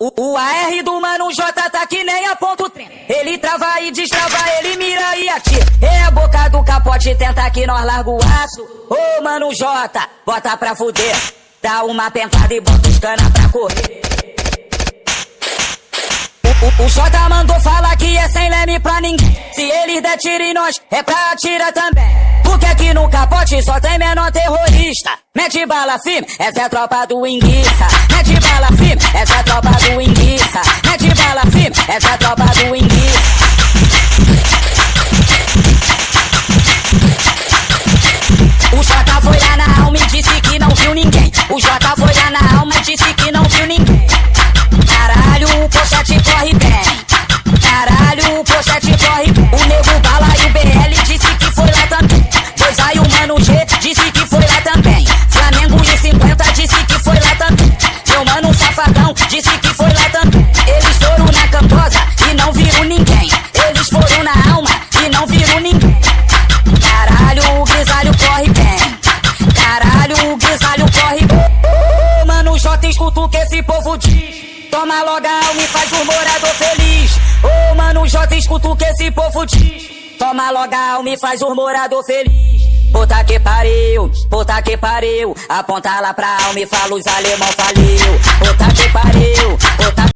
O AR do Mano J tá que nem a ponto trem. Ele trava e destrava, ele mira e atira. É a boca do capote, tenta que nós larga o aço. Ô Mano J, bota pra fuder. Dá uma pentada e bota os cana pra correr. O Jota mandou falar que é sem leme pra ninguém. Se eles der tiro em nós, é pra atirar também. Porque aqui no capote só tem menor terrorista. Mete bala firme, essa é a tropa do Enguiça. Mete bala firme, essa é a tropa do Enguiça. Mete bala firme, essa é a tropa do Enguiça. O Jota foi lá na alma e disse que não viu ninguém. O Jota foi lá na alma e disse que não viu ninguém. Caralho, o pochete corre bem. Caralho, o pochete corre bem. O Nego Bala e o BL disse que foi lá também. Pois aí o Mano G disse que foi lá também. Flamengo e 50 disse que foi lá também. Meu mano Safadão disse que foi lá também. Eles foram na Camposa e não viram ninguém. Eles foram na alma e não viram ninguém. Caralho, o grisalho corre bem. Caralho, o grisalho corre bem. Ô, Mano J, escuta o que esse povo diz. Toma logo a alma e faz o morador feliz. Ô Mano J, escuta o que esse povo diz. Toma logo a alma e faz o morador feliz. Puta que pariu, puta que pariu. Aponta lá pra alma e fala os alemão faliu. Puta que pariu, puta